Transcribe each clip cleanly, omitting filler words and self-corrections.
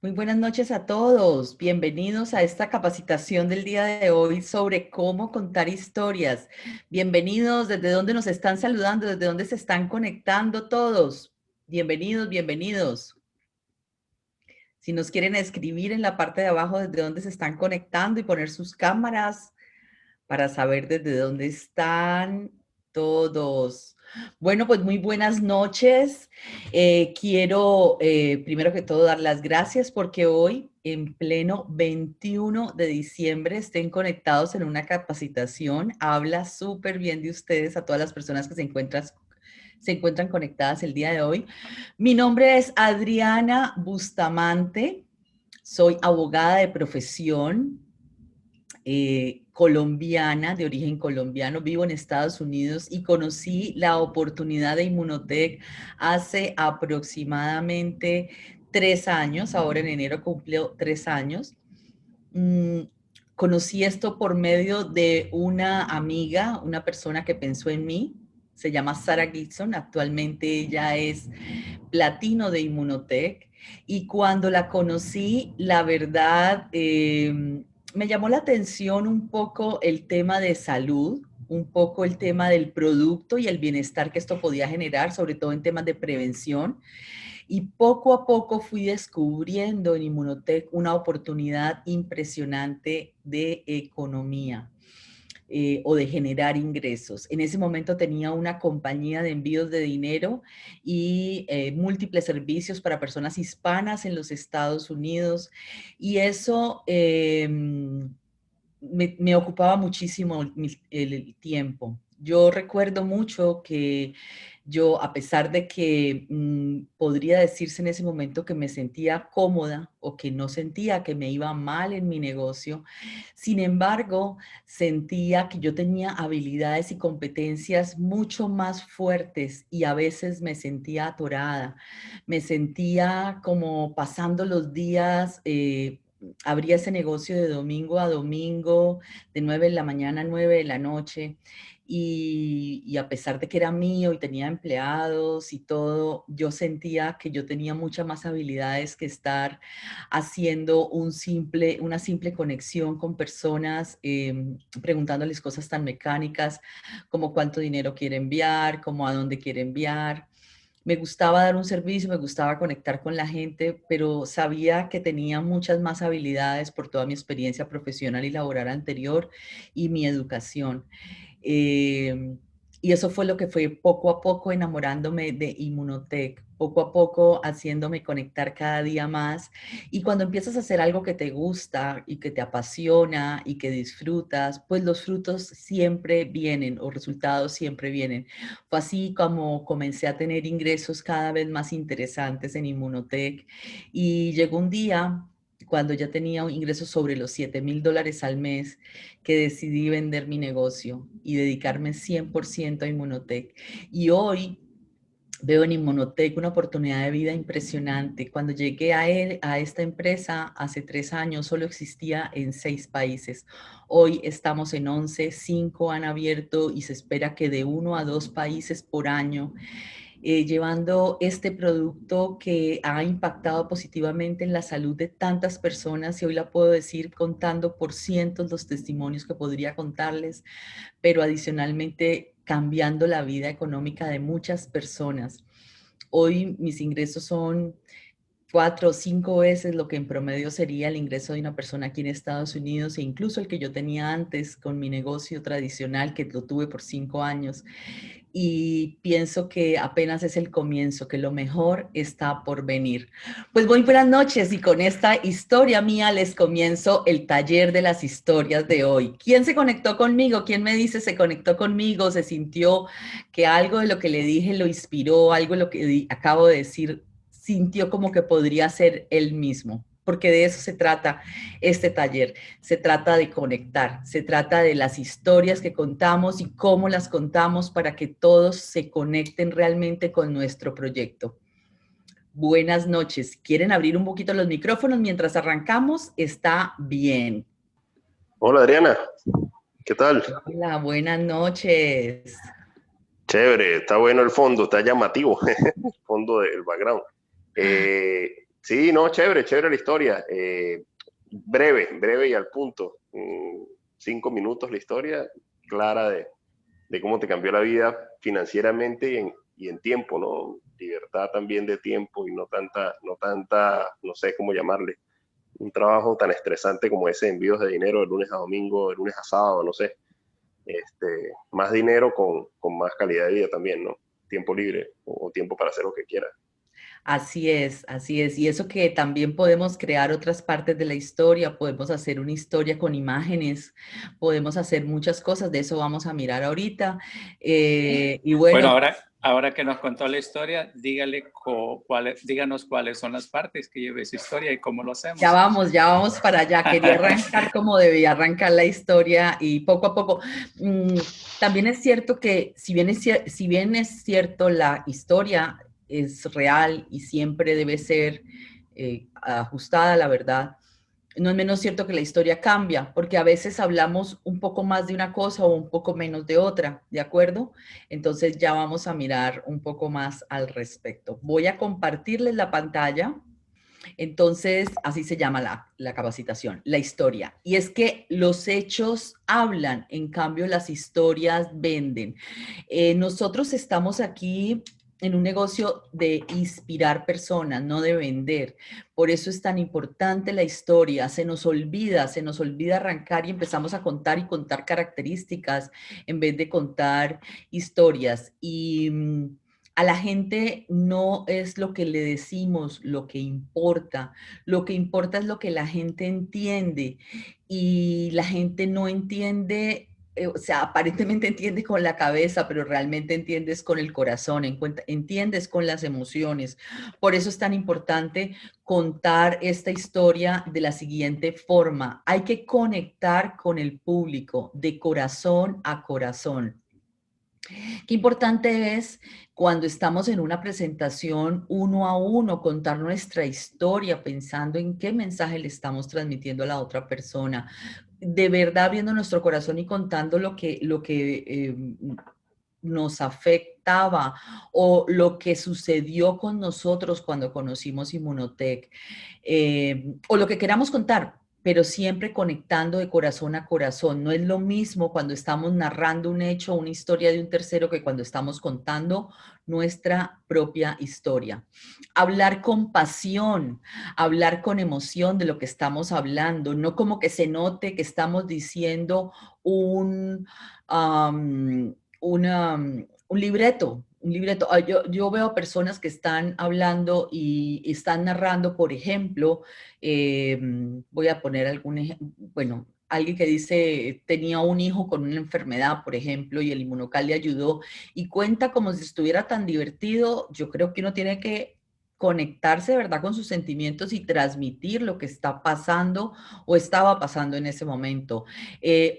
Muy buenas noches a todos. Bienvenidos a esta capacitación del día de hoy sobre cómo contar historias. Bienvenidos, desde dónde nos están saludando, desde dónde se están conectando todos. Bienvenidos, bienvenidos. Si nos quieren escribir en la parte de abajo desde dónde se están conectando y poner sus cámaras para saber desde dónde están todos. Bueno, pues muy buenas noches. Quiero primero que todo dar las gracias porque hoy, en pleno 21 de diciembre, estén conectados en una capacitación. Habla súper bien de ustedes a todas las personas que se encuentran conectadas el día de hoy. Mi nombre es Adriana Bustamante. Soy abogada de profesión, colombiana, de origen colombiano, vivo en Estados Unidos y conocí la oportunidad de Inmunotech hace aproximadamente 3 años, ahora en enero cumplió 3 años. Mm, Conocí esto por medio de una amiga, una persona que pensó en mí, se llama Sarah Gibson, actualmente ella es platino de Inmunotech, y cuando la conocí, la verdad, me llamó la atención un poco el tema de salud, un poco el tema del producto y el bienestar que esto podía generar, sobre todo en temas de prevención. Y poco a poco fui descubriendo en Inmunotech una oportunidad impresionante de economía, o de generar ingresos. En ese momento tenía una compañía de envíos de dinero y múltiples servicios para personas hispanas en los Estados Unidos, y eso me ocupaba muchísimo el tiempo. Yo recuerdo mucho que yo, a pesar de que podría decirse en ese momento que me sentía cómoda o que no sentía que me iba mal en mi negocio, sin embargo, sentía que yo tenía habilidades y competencias mucho más fuertes y a veces me sentía atorada, me sentía como pasando los días. Abría ese negocio de domingo a domingo, de 9 de la mañana a 9 de la noche, y a pesar de que era mío y tenía empleados y todo, yo sentía que yo tenía muchas más habilidades que estar haciendo una simple conexión con personas, preguntándoles cosas tan mecánicas como cuánto dinero quiere enviar, como a dónde quiere enviar. Me gustaba dar un servicio, me gustaba conectar con la gente, pero sabía que tenía muchas más habilidades por toda mi experiencia profesional y laboral anterior y mi educación. Eh, y eso fue lo que fue poco a poco enamorándome de Inmunotech, poco a poco haciéndome conectar cada día más. Y cuando empiezas a hacer algo que te gusta y que te apasiona y que disfrutas, pues los frutos siempre vienen o resultados siempre vienen. Fue así como comencé a tener ingresos cada vez más interesantes en Inmunotech, y llegó un día cuando ya tenía ingresos sobre los $7,000 al mes, que decidí vender mi negocio y dedicarme 100% a Inmunotech. Y hoy veo en Inmunotech una oportunidad de vida impresionante. Cuando llegué a esta empresa hace 3 años, solo existía en 6 países. Hoy estamos en 11, 5 han abierto y se espera que de 1 a 2 países por año, llevando este producto que ha impactado positivamente en la salud de tantas personas, y hoy la puedo decir contando por cientos los testimonios que podría contarles, pero adicionalmente cambiando la vida económica de muchas personas. Hoy mis ingresos son 4 o 5 veces lo que en promedio sería el ingreso de una persona aquí en Estados Unidos, e incluso el que yo tenía antes con mi negocio tradicional, que lo tuve por 5 años. Y pienso que apenas es el comienzo, que lo mejor está por venir. Pues muy buenas noches, y con esta historia mía les comienzo el taller de las historias de hoy. ¿Quién se conectó conmigo? ¿Quién me dice se conectó conmigo? ¿Se sintió que algo de lo que le dije lo inspiró? ¿Algo de lo que acabo de decir sintió como que podría ser él mismo? Porque de eso se trata este taller. Se trata de conectar, se trata de las historias que contamos y cómo las contamos para que todos se conecten realmente con nuestro proyecto. Buenas noches. ¿Quieren abrir un poquito los micrófonos mientras arrancamos? Está bien. Hola Adriana, ¿qué tal? Hola, buenas noches. Chévere, está bueno el fondo, está llamativo, el fondo del background. Sí, no, chévere, chévere la historia. Breve y al punto. 5 minutos la historia clara de cómo te cambió la vida financieramente y en tiempo, ¿no? Libertad también de tiempo y no sé cómo llamarle, un trabajo tan estresante como ese, envíos de dinero de lunes a domingo, de lunes a sábado, no sé. Más dinero con más calidad de vida también, ¿no? Tiempo libre o tiempo para hacer lo que quieras. Así es, así es. Y eso que también podemos crear otras partes de la historia, podemos hacer una historia con imágenes, podemos hacer muchas cosas, de eso vamos a mirar ahorita. Y Bueno, bueno, ahora que nos contó la historia, díganos cuáles son las partes que lleva esa historia y cómo lo hacemos. ya vamos para allá. Quería arrancar como debía arrancar la historia y poco a poco. También es cierto que si bien es cierto, la historia es real y siempre debe ser ajustada a la verdad, no es menos cierto que la historia cambia, porque a veces hablamos un poco más de una cosa o un poco menos de otra, ¿de acuerdo? Entonces ya vamos a mirar un poco más al respecto. Voy a compartirles la pantalla. Entonces, así se llama la capacitación, la historia. Y es que los hechos hablan, en cambio las historias venden. Nosotros estamos aquí en un negocio de inspirar personas, no de vender. Por eso es tan importante la historia. Se nos olvida arrancar y empezamos a contar y contar características en vez de contar historias. Y a la gente no es lo que le decimos lo que importa es lo que la gente entiende y la gente no entiende, o sea, aparentemente entiende con la cabeza, pero realmente entiendes con el corazón, entiendes con las emociones. Por eso es tan importante contar esta historia de la siguiente forma. Hay que conectar con el público de corazón a corazón. Qué importante es cuando estamos en una presentación uno a uno, contar nuestra historia pensando en qué mensaje le estamos transmitiendo a la otra persona. De verdad, abriendo nuestro corazón y contando lo que nos afectaba o lo que sucedió con nosotros cuando conocimos Inmunotech, o lo que queramos contar, pero siempre conectando de corazón a corazón. No es lo mismo cuando estamos narrando un hecho, una historia de un tercero, que cuando estamos contando nuestra propia historia. Hablar con pasión, hablar con emoción de lo que estamos hablando, no como que se note que estamos diciendo un, un libreto, un libreto. Yo veo personas que están hablando y están narrando, por ejemplo, eh, voy a poner algún ejemplo, bueno, alguien que dice tenía un hijo con una enfermedad, por ejemplo, y el inmunocal le ayudó y cuenta como si estuviera tan divertido. Yo creo que uno tiene que conectarse de verdad con sus sentimientos y transmitir lo que está pasando o estaba pasando en ese momento.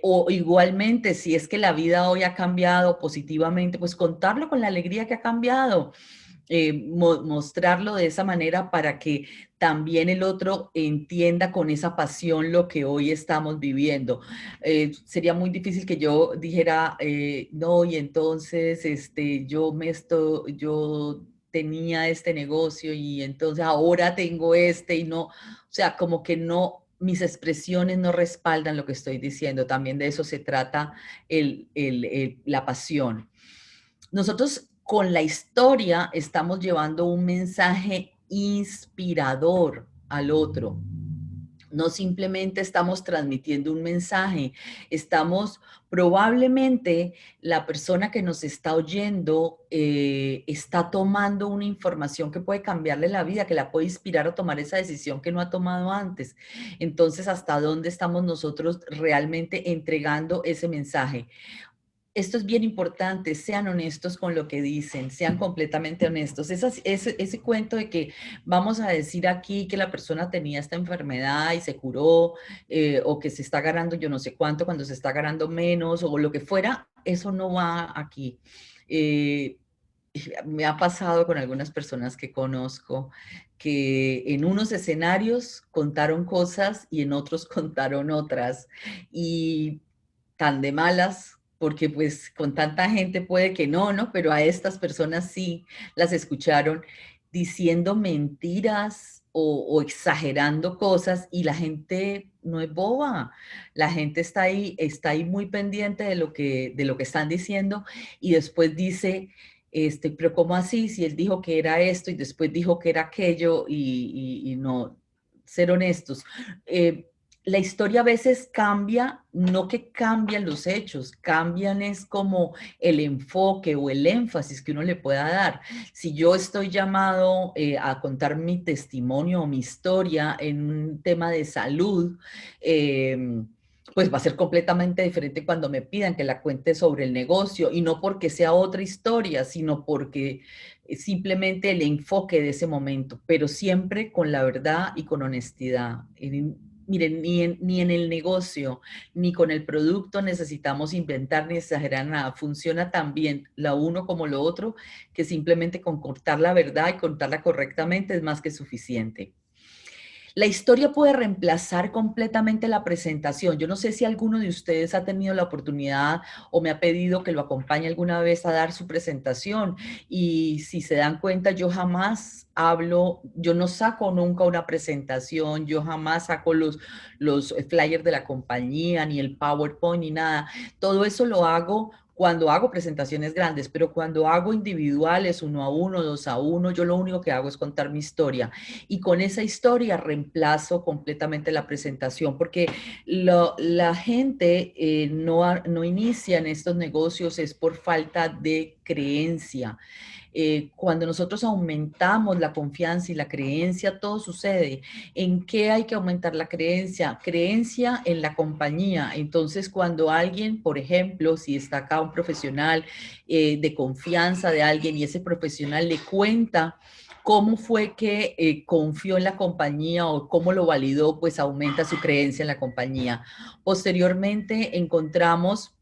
O igualmente, si es que la vida hoy ha cambiado positivamente, pues contarlo con la alegría que ha cambiado. Mostrarlo de esa manera para que también el otro entienda con esa pasión lo que hoy estamos viviendo. Sería muy difícil que yo dijera, no, y entonces yo tenía este negocio y entonces ahora tengo este y no, o sea, como que no, mis expresiones no respaldan lo que estoy diciendo. También de eso se trata la pasión. Nosotros con la historia estamos llevando un mensaje inspirador al otro. No simplemente estamos transmitiendo un mensaje, estamos probablemente la persona que nos está oyendo está tomando una información que puede cambiarle la vida, que la puede inspirar a tomar esa decisión que no ha tomado antes. Entonces, ¿hasta dónde estamos nosotros realmente entregando ese mensaje? Esto es bien importante, sean honestos con lo que dicen, sean completamente honestos. Ese cuento de que vamos a decir aquí que la persona tenía esta enfermedad y se curó, o que se está ganando yo no sé cuánto cuando se está ganando menos, o lo que fuera, eso no va aquí. Eh, Me ha pasado con algunas personas que conozco que en unos escenarios contaron cosas y en otros contaron otras. Y tan de malas, porque pues con tanta gente puede que no, ¿no? Pero a estas personas sí las escucharon diciendo mentiras o exagerando cosas y la gente no es boba. La gente está ahí muy pendiente de lo que están diciendo y después dice, pero ¿cómo así? Si él dijo que era esto y después dijo que era aquello y no, ser honestos. La historia a veces cambia, no que cambian los hechos, cambian es como el enfoque o el énfasis que uno le pueda dar. Si yo estoy llamado a contar mi testimonio o mi historia en un tema de salud, pues va a ser completamente diferente cuando me pidan que la cuente sobre el negocio y no porque sea otra historia, sino porque simplemente el enfoque de ese momento, pero siempre con la verdad y con honestidad. Miren, ni en el negocio, ni con el producto necesitamos inventar ni exagerar nada. Funciona tan bien lo uno como lo otro, que simplemente con contar la verdad y contarla correctamente es más que suficiente. La historia puede reemplazar completamente la presentación. Yo no sé si alguno de ustedes ha tenido la oportunidad o me ha pedido que lo acompañe alguna vez a dar su presentación. Y si se dan cuenta, yo jamás hablo, yo no saco nunca una presentación, yo jamás saco los flyers de la compañía, ni el PowerPoint, ni nada. Todo eso lo hago cuando hago presentaciones grandes, pero cuando hago individuales, 1 a 1, 2 a 1, yo lo único que hago es contar mi historia y con esa historia reemplazo completamente la presentación, porque la gente no inicia en estos negocios es por falta de creencia. Cuando nosotros aumentamos la confianza y la creencia, todo sucede. ¿En qué hay que aumentar la creencia? Creencia en la compañía. Entonces, cuando alguien, por ejemplo, si está acá un profesional de confianza de alguien y ese profesional le cuenta cómo fue que confió en la compañía o cómo lo validó, pues aumenta su creencia en la compañía. Posteriormente encontramos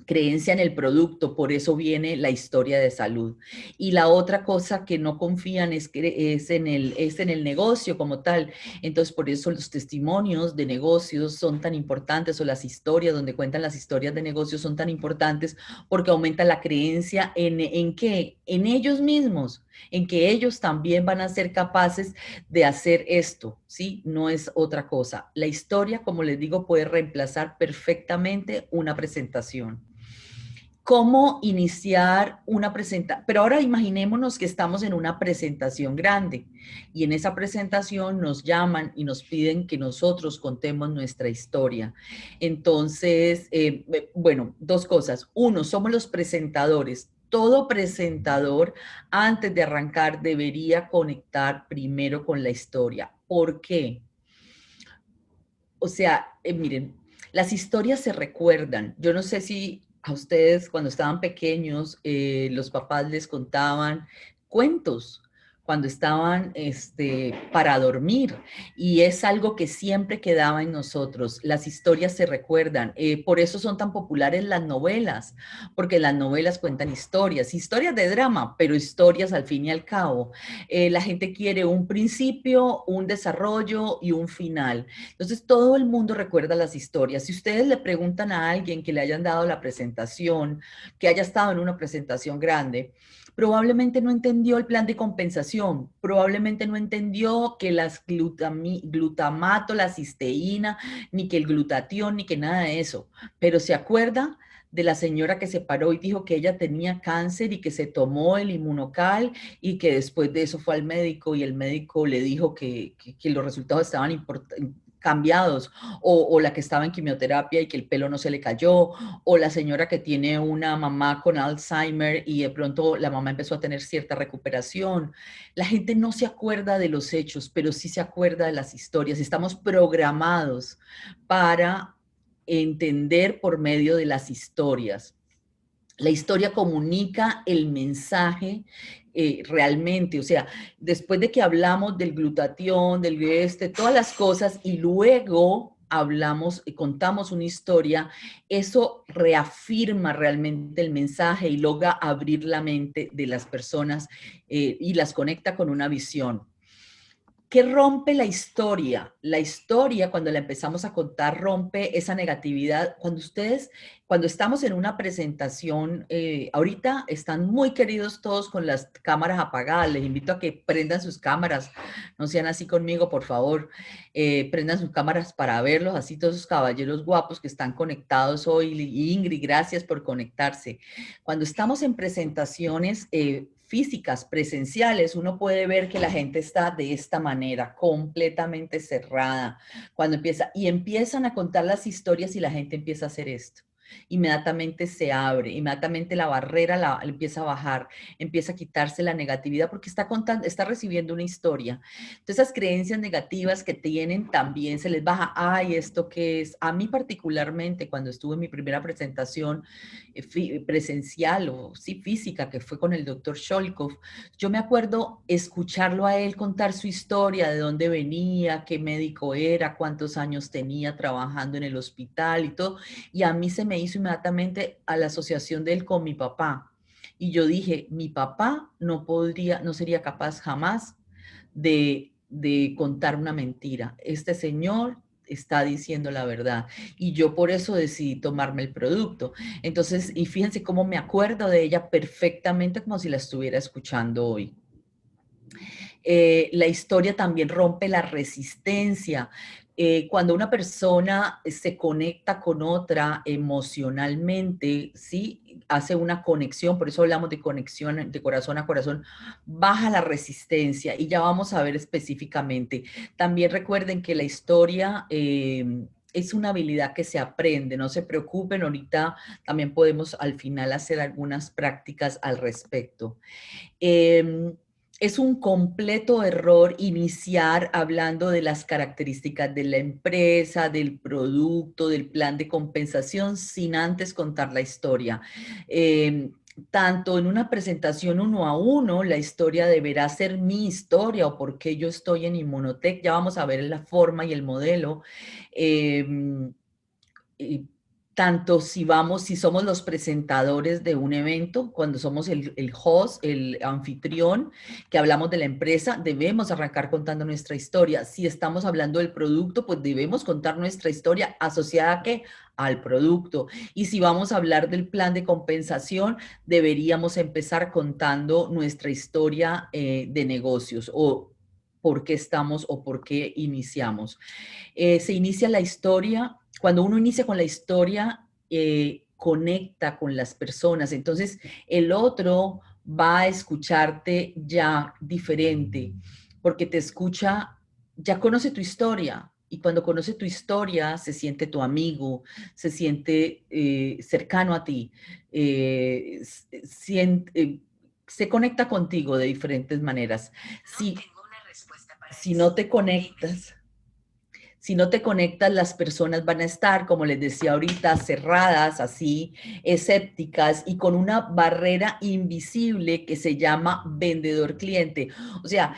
creencia en el producto, por eso viene la historia de salud. Y la otra cosa que no confían es en el negocio como tal. Entonces, por eso los testimonios de negocios son tan importantes o las historias donde cuentan las historias de negocios son tan importantes porque aumenta la creencia ¿en qué? En ellos mismos, en que ellos también van a ser capaces de hacer esto, ¿sí? No es otra cosa. La historia, como les digo, puede reemplazar perfectamente una presentación. ¿Cómo iniciar una presentación? Pero ahora imaginémonos que estamos en una presentación grande y en esa presentación nos llaman y nos piden que nosotros contemos nuestra historia. Entonces, bueno, dos cosas. Uno, somos los presentadores. Todo presentador, antes de arrancar, debería conectar primero con la historia. ¿Por qué? O sea, miren, las historias se recuerdan. Yo no sé si a ustedes cuando estaban pequeños los papás les contaban cuentos cuando estaban para dormir y es algo que siempre quedaba en nosotros. Las historias se recuerdan. Por eso son tan populares las novelas, porque las novelas cuentan historias, historias de drama, pero historias al fin y al cabo. La gente quiere un principio, un desarrollo y un final. Entonces, todo el mundo recuerda las historias. Si ustedes le preguntan a alguien que le hayan dado la presentación, que haya estado en una presentación grande, probablemente no entendió el plan de compensación, probablemente no entendió que las glutamato, la cisteína, ni que el glutatión, ni que nada de eso, pero se acuerda de la señora que se paró y dijo que ella tenía cáncer y que se tomó el inmunocal y que después de eso fue al médico y el médico le dijo que los resultados estaban cambiados, o la que estaba en quimioterapia y que el pelo no se le cayó, o la señora que tiene una mamá con Alzheimer y de pronto la mamá empezó a tener cierta recuperación. La gente no se acuerda de los hechos, pero sí se acuerda de las historias. Estamos programados para entender por medio de las historias. La historia comunica el mensaje realmente, o sea, después de que hablamos del glutatión, todas las cosas, y luego hablamos y contamos una historia, eso reafirma realmente el mensaje y logra abrir la mente de las personas y las conecta con una visión. ¿Qué rompe la historia? La historia, cuando la empezamos a contar, rompe esa negatividad. Cuando estamos en una presentación, ahorita están muy queridos todos con las cámaras apagadas. Les invito a que prendan sus cámaras. No sean así conmigo, por favor. Prendan sus cámaras para verlos, así todos esos caballeros guapos que están conectados hoy. Y Ingrid, gracias por conectarse. Cuando estamos en presentaciones, físicas, presenciales, uno puede ver que la gente está de esta manera, completamente cerrada, y empiezan a contar las historias y la gente empieza a hacer esto. Inmediatamente se abre, inmediatamente la barrera empieza a bajar, empieza a quitarse la negatividad porque está contando, está recibiendo una historia. Entonces, esas creencias negativas que tienen también se les baja. Ay, ¿esto qué es? A mí particularmente, cuando estuve en mi primera presentación presencial o sí física, que fue con el doctor Sholkov, yo me acuerdo escucharlo a él contar su historia, de dónde venía, qué médico era, cuántos años tenía trabajando en el hospital y todo, y a mí se me hizo inmediatamente a la asociación de él con mi papá. Y yo dije, mi papá no sería capaz jamás de contar una mentira. Este señor está diciendo la verdad. Y yo por eso decidí tomarme el producto. Entonces, y fíjense cómo me acuerdo de ella perfectamente como si la estuviera escuchando hoy. La historia también rompe la resistencia. Cuando una persona se conecta con otra emocionalmente, ¿sí? Hace una conexión, por eso hablamos de conexión de corazón a corazón, baja la resistencia y ya vamos a ver específicamente. También recuerden que la historia es una habilidad que se aprende, no se preocupen, ahorita también podemos al final hacer algunas prácticas al respecto. Es un completo error iniciar hablando de las características de la empresa, del producto, del plan de compensación, sin antes contar la historia. Tanto en una presentación uno a uno, la historia deberá ser mi historia o por qué yo estoy en Inmunotech. Ya vamos a ver la forma y el modelo. Tanto si somos los presentadores de un evento, cuando somos el host, el anfitrión, que hablamos de la empresa, debemos arrancar contando nuestra historia. Si estamos hablando del producto, pues debemos contar nuestra historia asociada a ¿qué? Al producto. Y si vamos a hablar del plan de compensación, deberíamos empezar contando nuestra historia de negocios o por qué estamos o por qué iniciamos. Se inicia la historia, cuando uno inicia con la historia, conecta con las personas, entonces el otro va a escucharte ya diferente, porque te escucha, ya conoce tu historia, y cuando conoce tu historia se siente tu amigo, se siente cercano a ti, se conecta contigo de diferentes maneras. Si no te conectas, si no te conectas, las personas van a estar, como les decía ahorita, cerradas, así, escépticas y con una barrera invisible que se llama vendedor-cliente. O sea,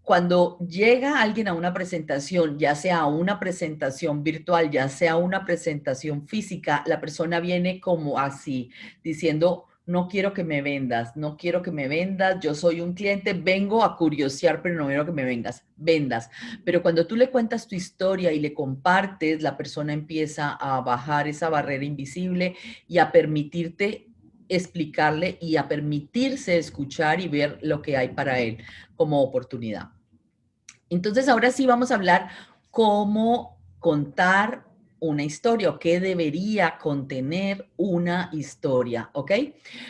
cuando llega alguien a una presentación, ya sea una presentación virtual, ya sea una presentación física, la persona viene como así, diciendo, no quiero que me vendas, no quiero que me vendas, yo soy un cliente, vengo a curiosear, pero no quiero que me vendas. Pero cuando tú le cuentas tu historia y le compartes, la persona empieza a bajar esa barrera invisible y a permitirte explicarle y a permitirse escuchar y ver lo que hay para él como oportunidad. Entonces, ahora sí vamos a hablar cómo contar una historia o qué debería contener una historia, ¿ok?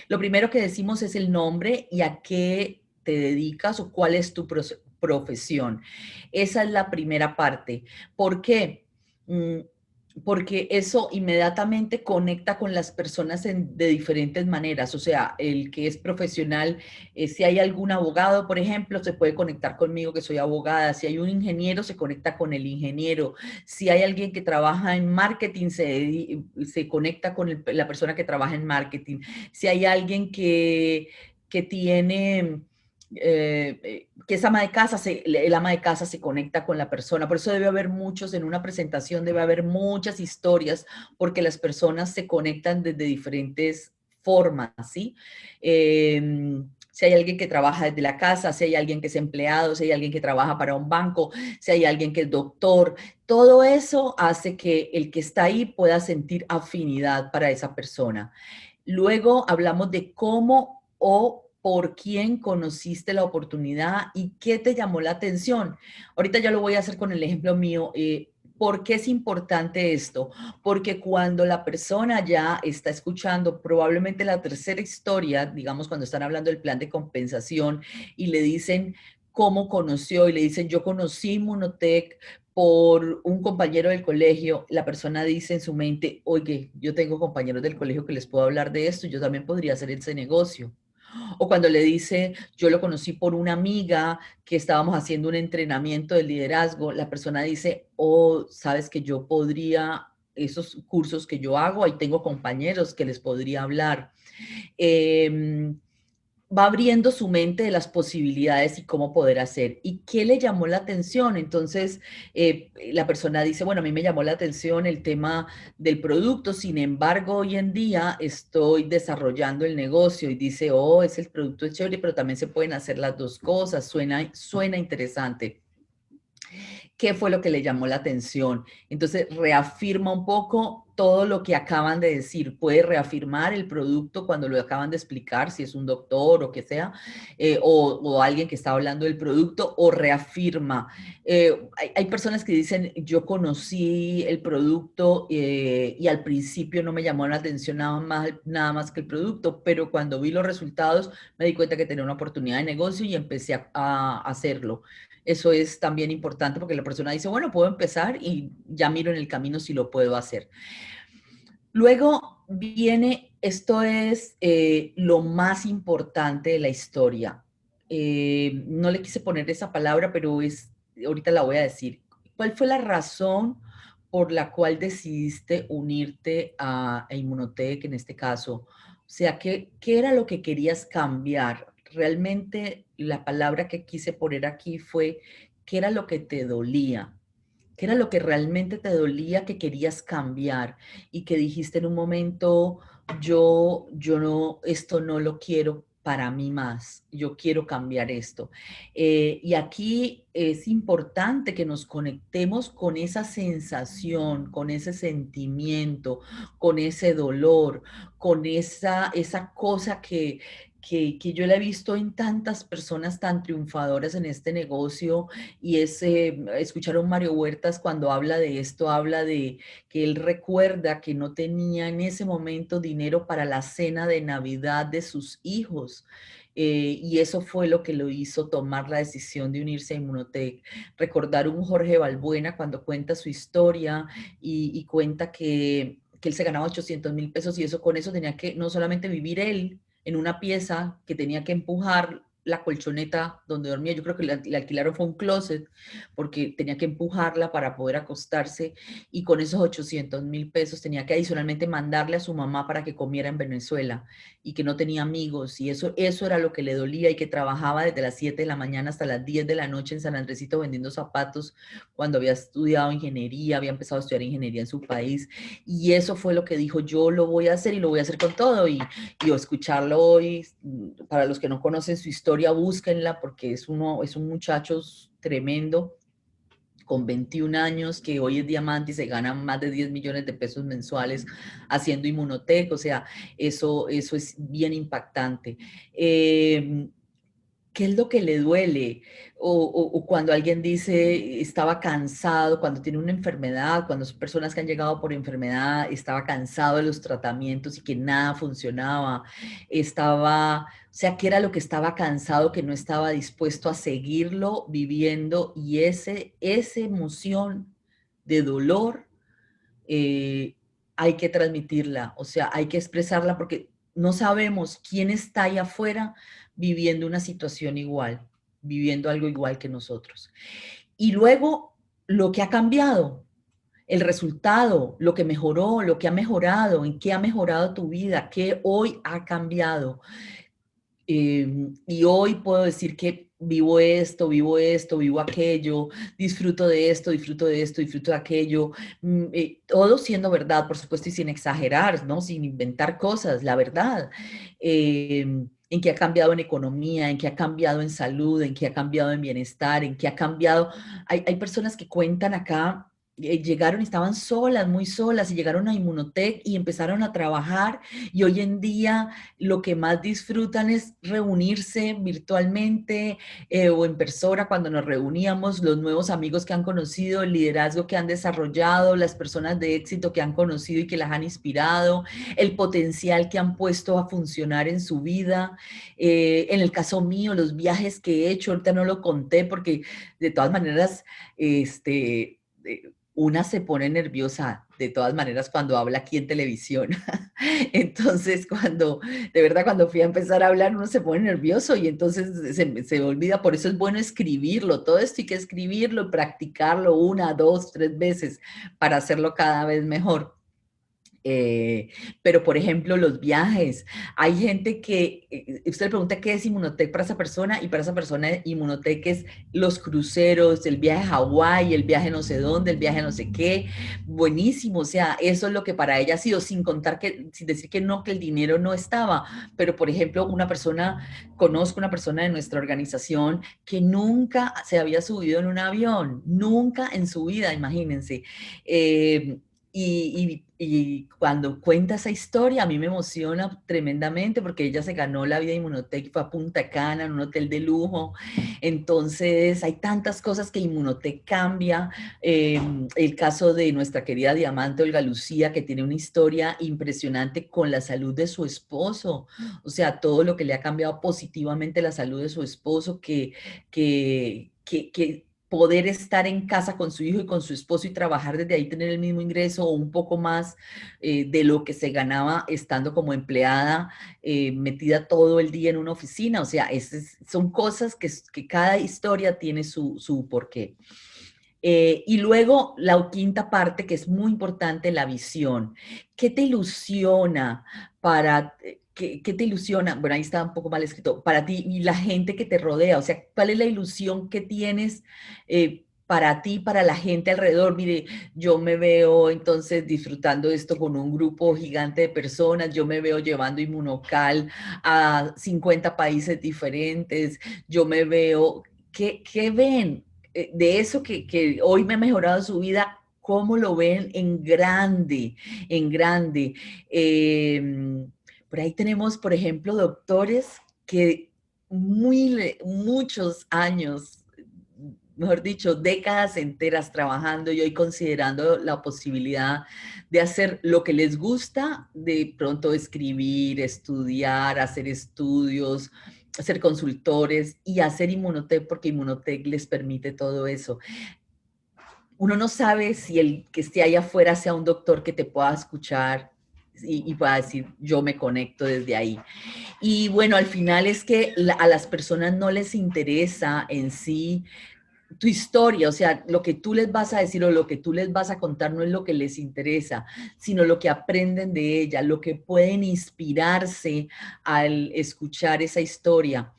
Lo primero que decimos es el nombre y a qué te dedicas o cuál es tu profesión. Esa es la primera parte. ¿Por qué? Porque eso inmediatamente conecta con las personas de diferentes maneras. O sea, el que es profesional, si hay algún abogado, por ejemplo, se puede conectar conmigo que soy abogada. Si hay un ingeniero, se conecta con el ingeniero. Si hay alguien que trabaja en marketing, se conecta con la persona que trabaja en marketing. Si hay alguien que tiene que es ama de casa, el ama de casa se conecta con la persona. Por eso debe haber muchos, en una presentación debe haber muchas historias, porque las personas se conectan desde diferentes formas, ¿sí? si hay alguien que trabaja desde la casa, si hay alguien que es empleado, si hay alguien que trabaja para un banco, si hay alguien que es doctor. Todo eso hace que el que está ahí pueda sentir afinidad para esa persona. Luego hablamos de cómo o por quién conociste la oportunidad y qué te llamó la atención. Ahorita ya lo voy a hacer con el ejemplo mío. ¿Por qué es importante esto? Porque cuando la persona ya está escuchando probablemente la tercera historia, digamos cuando están hablando del plan de compensación y le dicen cómo conoció y le dicen yo conocí Munotec por un compañero del colegio, la persona dice en su mente, oye, yo tengo compañeros del colegio que les puedo hablar de esto, yo también podría hacer ese negocio. O cuando le dice, yo lo conocí por una amiga que estábamos haciendo un entrenamiento de liderazgo, la persona dice, oh, sabes que yo podría, esos cursos que yo hago, ahí tengo compañeros que les podría hablar. Eh, Va abriendo su mente de las posibilidades y cómo poder hacer. ¿Y qué le llamó la atención? Entonces, la persona dice, bueno, a mí me llamó la atención el tema del producto, sin embargo, hoy en día estoy desarrollando el negocio y dice, oh, es el producto de chévere, pero también se pueden hacer las dos cosas, suena interesante. ¿Qué fue lo que le llamó la atención? Entonces, reafirma un poco todo lo que acaban de decir. Puede reafirmar el producto cuando lo acaban de explicar, si es un doctor o que sea, o alguien que está hablando del producto, o reafirma. Hay personas que dicen, yo conocí el producto y al principio no me llamó la atención nada más que el producto, pero cuando vi los resultados me di cuenta que tenía una oportunidad de negocio y empecé a hacerlo. Eso es también importante porque la persona dice, bueno, puedo empezar y ya miro en el camino si lo puedo hacer. Luego viene, esto es lo más importante de la historia. No le quise poner esa palabra, pero ahorita la voy a decir. ¿Cuál fue la razón por la cual decidiste unirte a Inmunotech en este caso? O sea, ¿qué era lo que querías cambiar? Realmente la palabra que quise poner aquí fue, ¿qué era lo que te dolía? ¿Qué era lo que realmente te dolía que querías cambiar y que dijiste en un momento, yo no, esto no lo quiero para mí más, yo quiero cambiar esto? Y aquí es importante que nos conectemos con esa sensación, con ese sentimiento, con ese dolor, con esa cosa que yo la he visto en tantas personas tan triunfadoras en este negocio y es escuchar a un Mario Huertas cuando habla de esto, habla de que él recuerda que no tenía en ese momento dinero para la cena de Navidad de sus hijos. Y eso fue lo que lo hizo tomar la decisión de unirse a Inmunotech. Recordar un Jorge Balbuena cuando cuenta su historia y cuenta que él se ganaba 800,000 pesos y eso con eso tenía que no solamente vivir él en una pieza que tenía que empujar la colchoneta donde dormía, yo creo que le alquilaron fue un closet, porque tenía que empujarla para poder acostarse y con esos 800,000 pesos tenía que adicionalmente mandarle a su mamá para que comiera en Venezuela y que no tenía amigos y eso era lo que le dolía y que trabajaba desde las 7 de la mañana hasta las 10 de la noche en San Andresito vendiendo zapatos cuando había estudiado ingeniería, había empezado a estudiar ingeniería en su país y eso fue lo que dijo, yo lo voy a hacer y lo voy a hacer con todo y escucharlo hoy, para los que no conocen su historia, búsquenla porque es un muchacho tremendo con 21 años que hoy es diamante y se gana más de 10 millones de pesos mensuales haciendo Inmunotech, o sea, eso es bien impactante. ¿Qué es lo que le duele? O cuando alguien dice estaba cansado, cuando tiene una enfermedad, cuando son personas que han llegado por enfermedad, estaba cansado de los tratamientos y que nada funcionaba, o sea, ¿qué era lo que estaba cansado, que no estaba dispuesto a seguirlo viviendo? Y esa emoción de dolor hay que transmitirla, o sea, hay que expresarla porque no sabemos quién está ahí afuera viviendo una situación igual, viviendo algo igual que nosotros. Y luego, lo que ha cambiado, el resultado, lo que mejoró, lo que ha mejorado, en qué ha mejorado tu vida, qué hoy ha cambiado. Y hoy puedo decir que vivo esto, vivo aquello, disfruto de esto, disfruto de esto, disfruto de aquello, todo siendo verdad, por supuesto, y sin exagerar, ¿no? Sin inventar cosas, la verdad. en qué ha cambiado en economía, en qué ha cambiado en salud, en qué ha cambiado en bienestar, en qué ha cambiado. Hay personas que cuentan acá, llegaron y estaban solas, muy solas, y llegaron a Inmunotech y empezaron a trabajar, y hoy en día lo que más disfrutan es reunirse virtualmente o en persona cuando nos reuníamos, los nuevos amigos que han conocido, el liderazgo que han desarrollado, las personas de éxito que han conocido y que las han inspirado, el potencial que han puesto a funcionar en su vida. En el caso mío, los viajes que he hecho, ahorita no lo conté porque de todas maneras, una se pone nerviosa de todas maneras cuando habla aquí en televisión. Entonces, de verdad, cuando fui a empezar a hablar, uno se pone nervioso y entonces se olvida. Por eso es bueno escribirlo. Todo esto hay que escribirlo, practicarlo 1, 2, 3 veces para hacerlo cada vez mejor. Pero, por ejemplo, los viajes. Hay gente que, usted le pregunta qué es Inmunotech para esa persona, y para esa persona Inmunotech es los cruceros, el viaje a Hawái, el viaje no sé dónde, el viaje no sé qué. Buenísimo, o sea, eso es lo que para ella ha sido, sin contar que, sin decir que no, que el dinero no estaba. Pero, por ejemplo, conozco una persona de nuestra organización que nunca se había subido en un avión, nunca en su vida, imagínense. Y cuando cuenta esa historia, a mí me emociona tremendamente porque ella se ganó la vida de Inmunotech, fue a Punta Cana, en un hotel de lujo. Entonces, hay tantas cosas que Inmunotech cambia. El caso de nuestra querida diamante Olga Lucía, que tiene una historia impresionante con la salud de su esposo. O sea, todo lo que le ha cambiado positivamente la salud de su esposo, que poder estar en casa con su hijo y con su esposo y trabajar desde ahí, tener el mismo ingreso o un poco más de lo que se ganaba estando como empleada, metida todo el día en una oficina. O sea, son cosas que cada historia tiene su porqué. Y luego la quinta parte, que es muy importante, la visión. ¿Qué te ilusiona qué te ilusiona? Bueno, ahí está un poco mal escrito, para ti y la gente que te rodea. O sea, ¿cuál es la ilusión que tienes para ti, para la gente alrededor? Mire, yo me veo entonces disfrutando esto con un grupo gigante de personas, yo me veo llevando Inmunocal a 50 países diferentes, yo me veo, ¿qué ven? De eso que hoy me ha mejorado su vida, ¿cómo lo ven en grande, en grande? Por ahí tenemos, por ejemplo, doctores que muchos años, mejor dicho, décadas enteras trabajando y hoy considerando la posibilidad de hacer lo que les gusta, de pronto escribir, estudiar, hacer estudios, ser consultores y hacer Inmunotech, porque Inmunotech les permite todo eso. Uno no sabe si el que esté allá afuera sea un doctor que te pueda escuchar y pueda decir, yo me conecto desde ahí. Y bueno, al final es que a las personas no les interesa en sí tu historia, o sea, lo que tú les vas a decir o lo que tú les vas a contar no es lo que les interesa, sino lo que aprenden de ella, lo que pueden inspirarse al escuchar esa historia.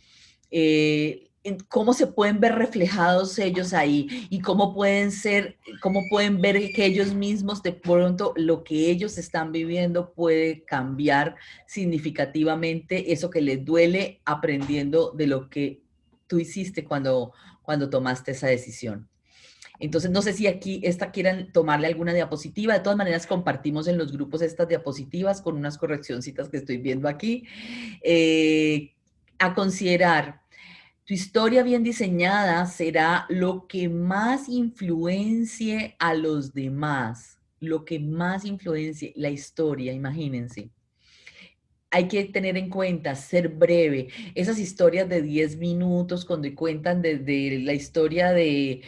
Cómo se pueden ver reflejados ellos ahí y cómo pueden ver que ellos mismos de pronto lo que ellos están viviendo puede cambiar significativamente eso que les duele, aprendiendo de lo que tú hiciste cuando tomaste esa decisión. Entonces, no sé si aquí quieran tomarle alguna diapositiva. De todas maneras, compartimos en los grupos estas diapositivas con unas correccioncitas que estoy viendo aquí. A considerar, tu historia bien diseñada será lo que más influencie a los demás, lo que más influencie la historia, imagínense. Hay que tener en cuenta, ser breve. Esas historias de 10 minutos, cuando cuentan desde la historia de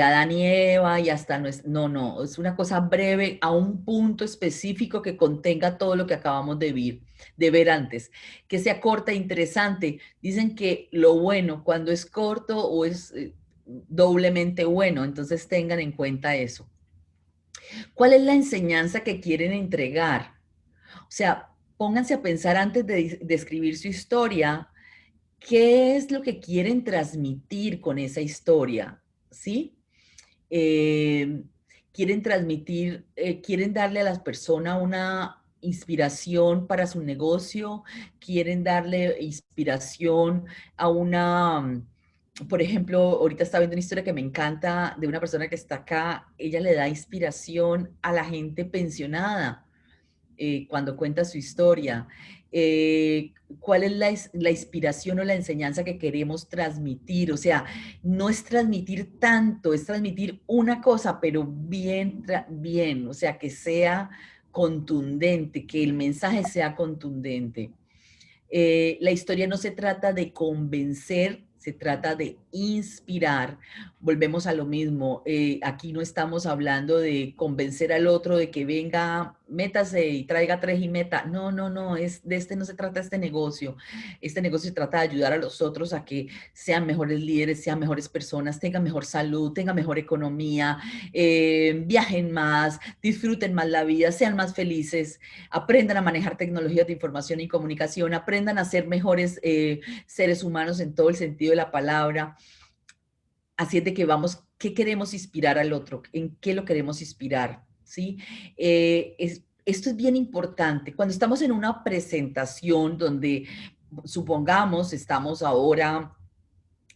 Adán y Eva y hasta no, es una cosa breve a un punto específico que contenga todo lo que acabamos de ver antes. Que sea corta e interesante. Dicen que lo bueno cuando es corto o es doblemente bueno, entonces tengan en cuenta eso. ¿Cuál es la enseñanza que quieren entregar? O sea, pónganse a pensar antes de escribir su historia, ¿qué es lo que quieren transmitir con esa historia? ¿Sí? Quieren transmitir, quieren darle a las personas una inspiración para su negocio, quieren darle inspiración a una, por ejemplo, ahorita estaba viendo una historia que me encanta de una persona que está acá, ella le da inspiración a la gente pensionada cuando cuenta su historia. ¿Cuál es la inspiración o la enseñanza que queremos transmitir? O sea, no es transmitir tanto, es transmitir una cosa, pero bien, bien, o sea, que sea contundente, que el mensaje sea contundente. La historia no se trata de convencer, se trata de inspirar. Volvemos a lo mismo. Aquí no estamos hablando de convencer al otro de que venga, métase y traiga 3 y meta. No, no, no, de este no se trata este negocio. Este negocio se trata de ayudar a los otros a que sean mejores líderes, sean mejores personas, tengan mejor salud, tengan mejor economía, viajen más, disfruten más la vida, sean más felices, aprendan a manejar tecnologías de información y comunicación, aprendan a ser mejores seres humanos en todo el sentido de la palabra. Así es de que vamos, ¿qué queremos inspirar al otro? ¿En qué lo queremos inspirar? ¿Sí? Esto es bien importante. Cuando estamos en una presentación donde, supongamos, estamos ahora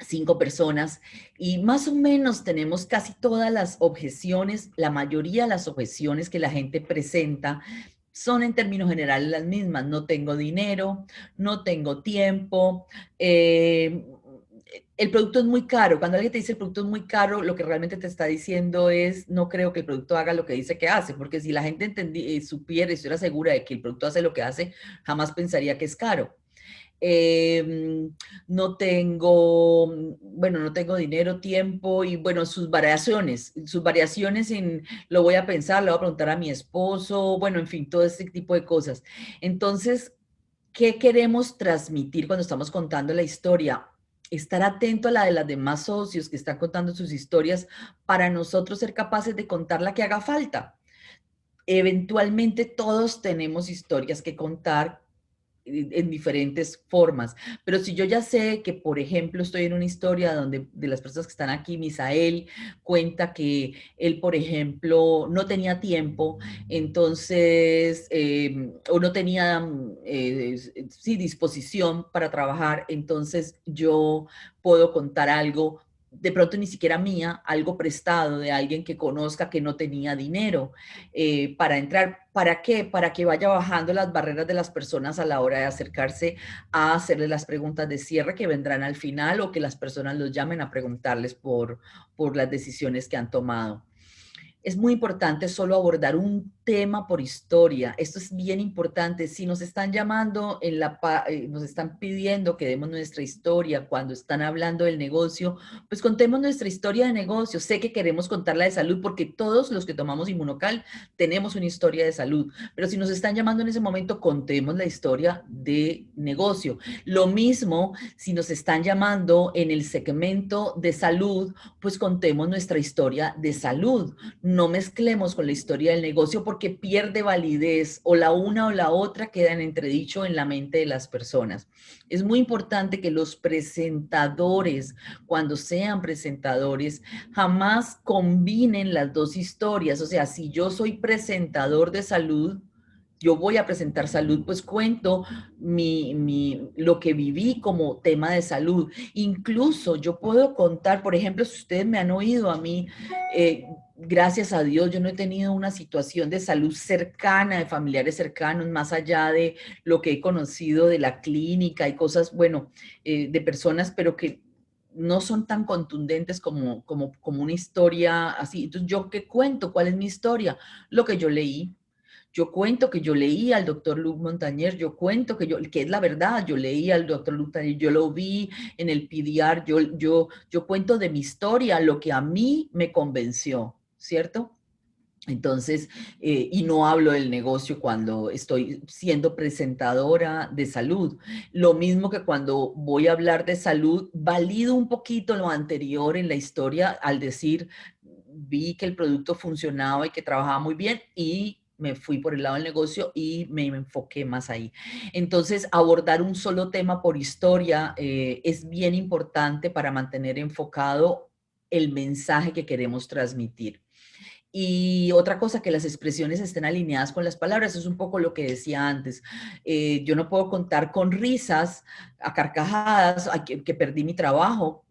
5 personas y más o menos tenemos casi todas las objeciones, la mayoría de las objeciones que la gente presenta son en términos generales las mismas. No tengo dinero, no tengo tiempo, el producto es muy caro. Cuando alguien te dice el producto es muy caro, lo que realmente te está diciendo es, no creo que el producto haga lo que dice que hace, porque si la gente supiera y estuviera segura de que el producto hace lo que hace, jamás pensaría que es caro. No tengo, bueno, no tengo dinero, tiempo y bueno, sus variaciones en lo voy a pensar, le voy a preguntar a mi esposo, bueno, en fin, todo este tipo de cosas. Entonces, ¿qué queremos transmitir cuando estamos contando la historia? Estar atento a la de los demás socios que están contando sus historias para nosotros ser capaces de contar la que haga falta. Eventualmente todos tenemos historias que contar en diferentes formas. Pero si yo ya sé que, por ejemplo, estoy en una historia donde de las personas que están aquí, Misael cuenta que él, por ejemplo, no tenía tiempo, entonces, o no tenía, sí, disposición para trabajar, entonces yo puedo contar algo de pronto ni siquiera mía, algo prestado de alguien que conozca que no tenía dinero para entrar. ¿Para qué? Para que vaya bajando las barreras de las personas a la hora de acercarse a hacerles las preguntas de cierre que vendrán al final o que las personas los llamen a preguntarles por las decisiones que han tomado. Es muy importante solo abordar un tema por historia. Esto es bien importante. Si nos están llamando, nos están pidiendo que demos nuestra historia cuando están hablando del negocio, pues contemos nuestra historia de negocio. Sé que queremos contar la de salud porque todos los que tomamos Inmunocal tenemos una historia de salud, pero si nos están llamando en ese momento, contemos la historia de negocio. Lo mismo si nos están llamando en el segmento de salud, pues contemos nuestra historia de salud. No mezclemos con la historia del negocio porque pierde validez o la una o la otra queda en entredicho en la mente de las personas. Es muy importante que los presentadores, cuando sean presentadores, jamás combinen las dos historias. O sea, si yo soy presentador de salud, yo voy a presentar salud, pues cuento lo que viví como tema de salud. Incluso yo puedo contar, por ejemplo, si ustedes me han oído a mí, gracias a Dios, yo no he tenido una situación de salud cercana, de familiares cercanos, más allá de lo que he conocido de la clínica y cosas, bueno, de personas, pero que no son tan contundentes como una historia así. Entonces, ¿yo qué cuento? ¿Cuál es mi historia? Lo que yo leí. Yo cuento que yo leí al doctor Luc Montagnier, yo cuento que es la verdad, yo leí al doctor Luc Montagnier, yo lo vi en el PDR, yo cuento de mi historia, lo que a mí me convenció, ¿cierto? Entonces, y no hablo del negocio cuando estoy siendo presentadora de salud. Lo mismo que cuando voy a hablar de salud, valido un poquito lo anterior en la historia al decir, vi que el producto funcionaba y que trabajaba muy bien y me fui por el lado del negocio y me enfoqué más ahí. Entonces, abordar un solo tema por historia es bien importante para mantener enfocado el mensaje que queremos transmitir. Y otra cosa, que las expresiones estén alineadas con las palabras, es un poco lo que decía antes. Yo no puedo contar con risas, a carcajadas, que perdí mi trabajo,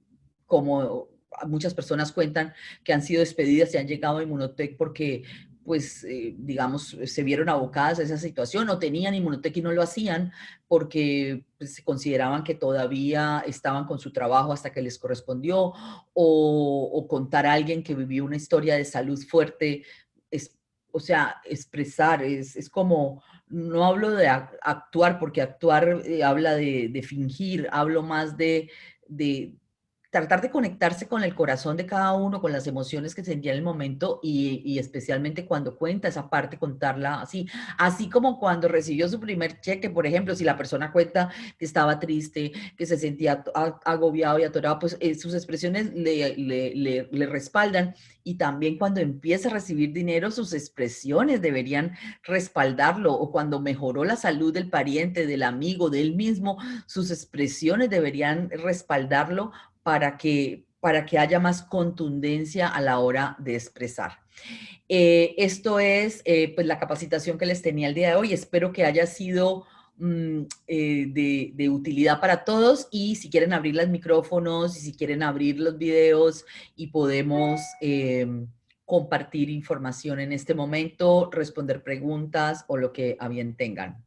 como muchas personas cuentan que han sido despedidas y han llegado a Inmunotech porque, pues, digamos, se vieron abocadas a esa situación, o tenían Inmunotech y no lo hacían porque pues, se consideraban que todavía estaban con su trabajo hasta que les correspondió, o contar a alguien que vivió una historia de salud fuerte, es, o sea, expresar, es como, no hablo de actuar, porque actuar habla de fingir, hablo más de tratar de conectarse con el corazón de cada uno, con las emociones que sentía en el momento, y especialmente cuando cuenta esa parte, contarla así, así como cuando recibió su primer cheque, por ejemplo, si la persona cuenta que estaba triste, que se sentía agobiado y atorado, pues sus expresiones le respaldan, y también cuando empieza a recibir dinero, sus expresiones deberían respaldarlo, o cuando mejoró la salud del pariente, del amigo, de él mismo, sus expresiones deberían respaldarlo para que haya más contundencia a la hora de expresar. Esto es pues la capacitación que les tenía el día de hoy. Espero que haya sido de utilidad para todos, y si quieren abrir los micrófonos y si quieren abrir los videos y podemos compartir información en este momento, responder preguntas o lo que a bien tengan.